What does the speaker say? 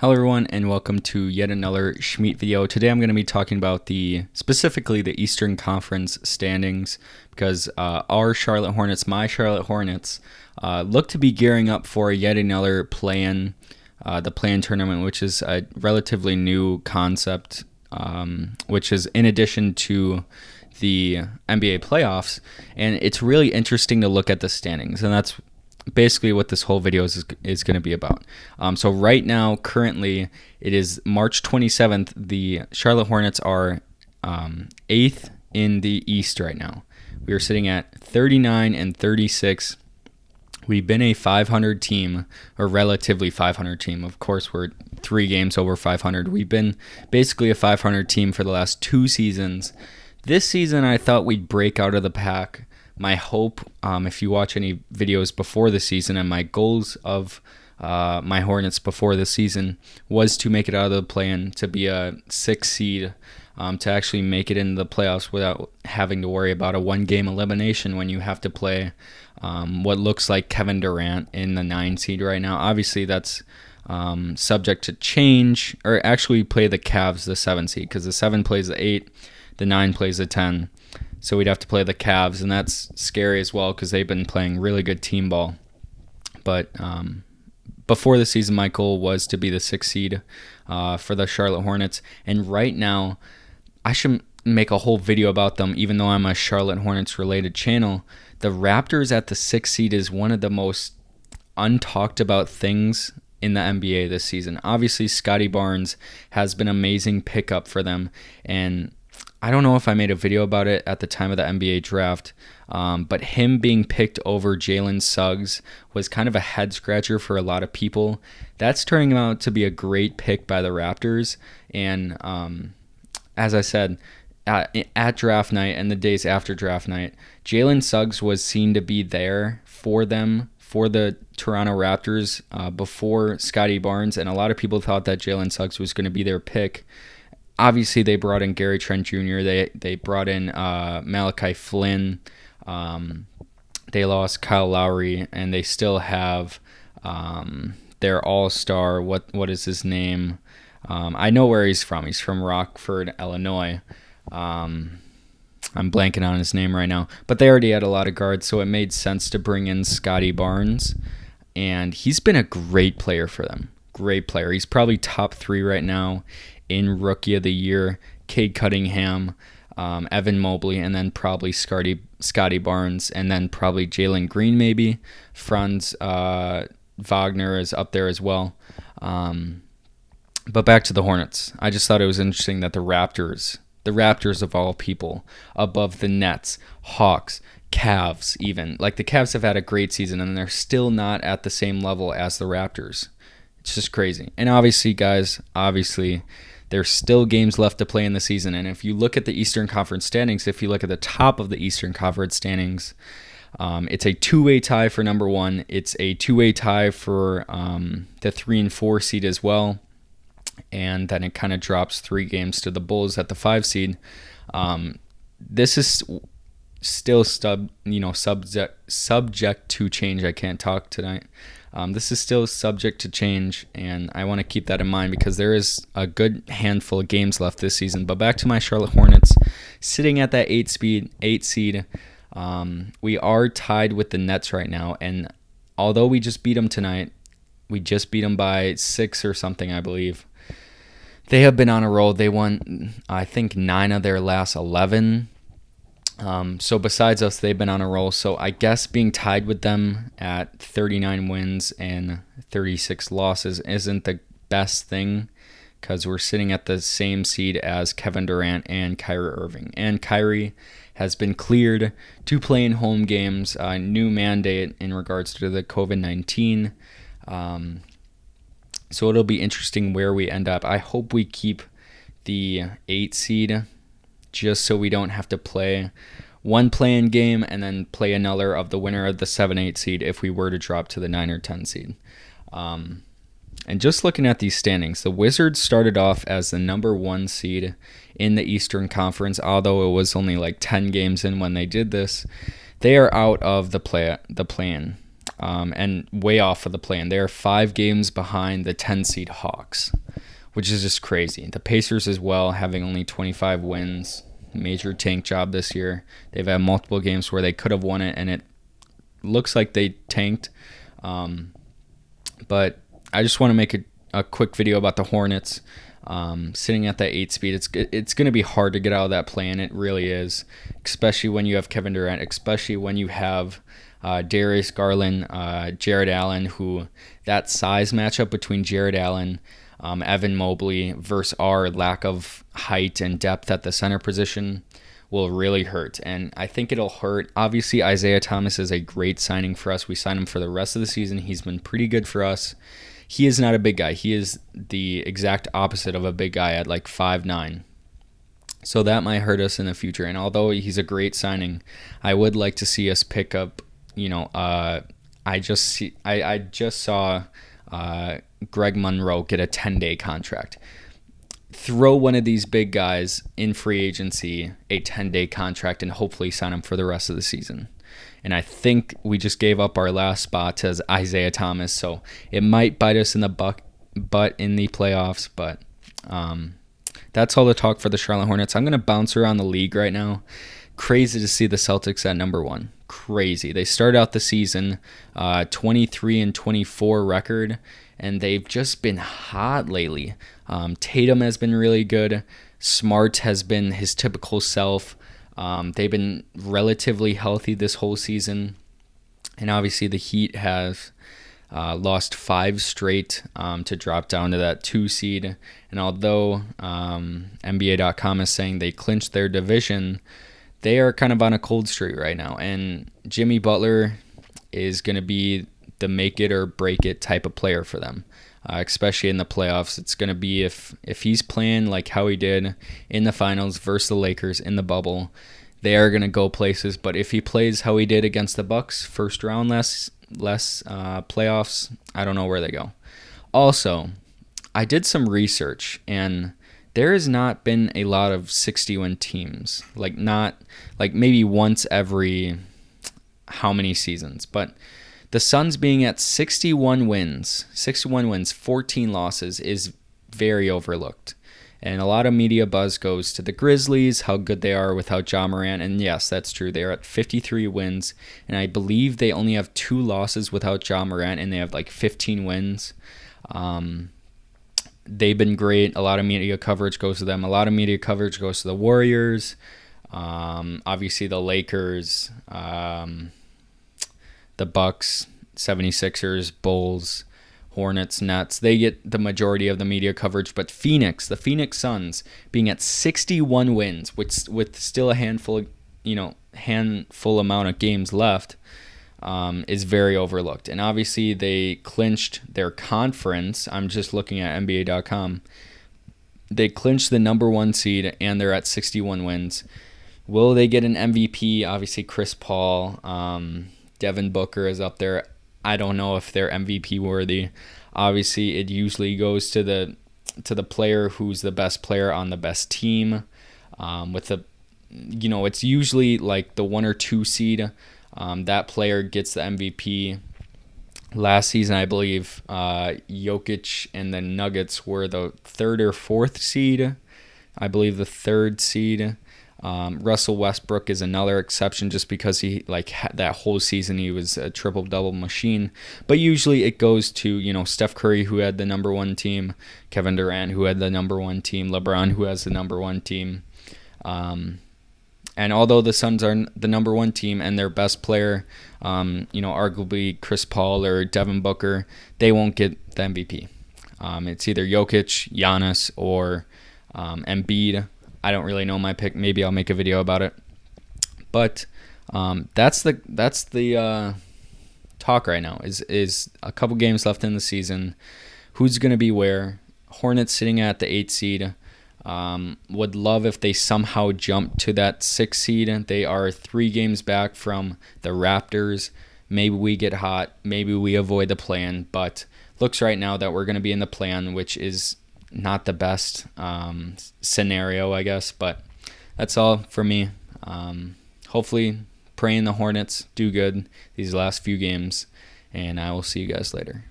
Hello everyone and welcome to yet another Schmeat video. Today I'm going to be talking about specifically the Eastern Conference standings because my Charlotte Hornets, look to be gearing up for yet another play-in, the play-in tournament, which is a relatively new concept, which is in addition to the NBA playoffs, and it's really interesting to look at the standings, and that's basically what this whole video is going to be about. So right now, currently, it is March 27th. The Charlotte Hornets are 8th in the East right now. We are sitting at 39 and 36. We've been a 500 team, or relatively 500 team. Of course, we're 3 games over 500. We've been basically a 500 team for the last 2 seasons. This season, I thought we'd break out of the pack. My hope, if you watch any videos before the season, and my goals of my Hornets before the season was to make it out of the play-in, to be a 6 seed, to actually make it into the playoffs without having to worry about a 1-game elimination when you have to play what looks like Kevin Durant in the 9 seed right now. Obviously, that's subject to change, or actually play the Cavs, the 7 seed, because the 7 plays the 8, the 9 plays the 10. So we'd have to play the Cavs, and that's scary as well because they've been playing really good team ball. But before the season, my goal was to be the 6th seed for the Charlotte Hornets. And right now, I should make a whole video about them, even though I'm a Charlotte Hornets-related channel. The Raptors at the 6th seed is one of the most untalked about things in the NBA this season. Obviously, Scottie Barnes has been an amazing pickup for them, and I don't know if I made a video about it at the time of the NBA draft, but him being picked over Jalen Suggs was kind of a head scratcher for a lot of people. That's turning out to be a great pick by the Raptors. And as I said, at draft night and the days after draft night, Jalen Suggs was seen to be there for them, for the Toronto Raptors, before Scottie Barnes. And a lot of people thought that Jalen Suggs was going to be their pick. Obviously, they brought in Gary Trent Jr. They brought in Malachi Flynn. They lost Kyle Lowry, and they still have their all-star. What is his name? I know where he's from. He's from Rockford, Illinois. I'm blanking on his name right now. But they already had a lot of guards, so it made sense to bring in Scottie Barnes. And he's been a great player for them. Great player. He's probably top 3 right now in Rookie of the Year. Cade Cunningham, Evan Mobley, and then probably Scottie Barnes, and then probably Jalen Green maybe. Franz Wagner is up there as well. But back to the Hornets. I just thought it was interesting that the Raptors of all people, above the Nets, Hawks, Cavs even. Like, the Cavs have had a great season, and they're still not at the same level as the Raptors. It's just crazy. And obviously, guys, there's still games left to play in the season. And if you look at the Eastern Conference standings, if you look at the top of the Eastern Conference standings, it's a 2-way tie for number 1. It's a 2-way tie for the 3 and 4 seed as well. And then it kind of drops 3 games to the Bulls at the 5 seed. This is still subject to change. I can't talk tonight. This is still subject to change, and I want to keep that in mind because there is a good handful of games left this season. But back to my Charlotte Hornets, sitting at that 8 seed. We are tied with the Nets right now, and although we just beat them tonight, we just beat them by 6 or something, I believe. They have been on a roll. They won, I think, 9 of their last 11. So besides us, they've been on a roll. So I guess being tied with them at 39 wins and 36 losses isn't the best thing because we're sitting at the same seed as Kevin Durant and Kyrie Irving. And Kyrie has been cleared to play in home games, a new mandate in regards to the COVID-19. So it'll be interesting where we end up. I hope we keep the 8 seed just so we don't have to play one play-in game and then play another of the winner of the 7-8 seed if we were to drop to the 9 or 10 seed. And just looking at these standings, the Wizards started off as the number 1 seed in the Eastern Conference, although it was only like 10 games in when they did this. They are out of the play-in. and way off of the plan. They are 5 games behind the 10 seed Hawks, which is just crazy. The Pacers as well, having only 25 wins. Major tank job this year. They've had multiple games where they could have won it, and it looks like they tanked. But I just want to make a quick video about the Hornets. Sitting at that 8 speed, it's going to be hard to get out of that play, and it really is, especially when you have Kevin Durant, especially when you have Darius Garland, Jared Allen, who that size matchup between Jared Allen, Evan Mobley versus our lack of height and depth at the center position will really hurt. And I think it'll hurt. Obviously, Isaiah Thomas is a great signing for us. We signed him for the rest of the season. He's been pretty good for us. He is not a big guy. He is the exact opposite of a big guy at like 5'9". So that might hurt us in the future. And although he's a great signing, I would like to see us pick up, I just saw Greg Monroe get a 10-day contract. Throw one of these big guys in free agency a 10-day contract and hopefully sign him for the rest of the season. And I think we just gave up our last spot to Isaiah Thomas, so it might bite us in the butt in the playoffs. But that's all the talk for the Charlotte Hornets. I'm going to bounce around the league right now. Crazy to see the Celtics at number 1. Crazy. They started out the season 23-24 record, and they've just been hot lately. Tatum has been really good. Smart has been his typical self. They've been relatively healthy this whole season. And obviously the Heat have lost 5 straight to drop down to that 2 seed. And although NBA.com is saying they clinched their division, they are kind of on a cold streak right now. And Jimmy Butler is going to be the make it or break it type of player for them, especially in the playoffs. It's going to be if he's playing like how he did in the finals versus the Lakers in the bubble, they are going to go places. But if he plays how he did against the Bucks, first round less playoffs, I don't know where they go. Also, I did some research, and there has not been a lot of 60-win teams. Not maybe once every how many seasons, but the Suns being at 61 wins, 14 losses is very overlooked. And a lot of media buzz goes to the Grizzlies, how good they are without Ja Morant. And yes, that's true. They are at 53 wins. And I believe they only have 2 losses without Ja Morant, and they have 15 wins. They've been great. A lot of media coverage goes to them. A lot of media coverage goes to the Warriors. Obviously the Lakers, the Bucks, 76ers, Bulls, Hornets, Nets, they get the majority of the media coverage. But the Phoenix Suns being at 61 wins, with still a handful amount of games left, is very overlooked. And obviously they clinched their conference. I'm just looking at NBA.com. They clinched the number 1 seed, and they're at 61 wins. Will they get an MVP? Obviously Chris Paul, Devin Booker is up there. I don't know if they're MVP worthy. Obviously, it usually goes to the player who's the best player on the best team. It's usually like the 1 or 2 seed. That player gets the MVP. Last season, I believe Jokic and the Nuggets were the 3rd or 4th seed. I believe the 3rd seed. Russell Westbrook is another exception just because he that whole season he was a triple-double machine. But usually it goes to Steph Curry, who had the number 1 team, Kevin Durant, who had the number 1 team, LeBron, who has the number 1 team. And although the Suns are the number 1 team and their best player, arguably Chris Paul or Devin Booker, they won't get the MVP. It's either Jokic, Giannis, or Embiid. I don't really know my pick. Maybe I'll make a video about it. But that's the talk right now. Is a couple games left in the season. Who's going to be where? Hornets sitting at the 8th seed. Would love if they somehow jump to that 6th seed. They are 3 games back from the Raptors. Maybe we get hot. Maybe we avoid the play-in. But looks right now that we're going to be in the play-in, which is not the best scenario, I guess. But that's all for me. Hopefully, praying the Hornets do good these last few games. and I will see you guys later.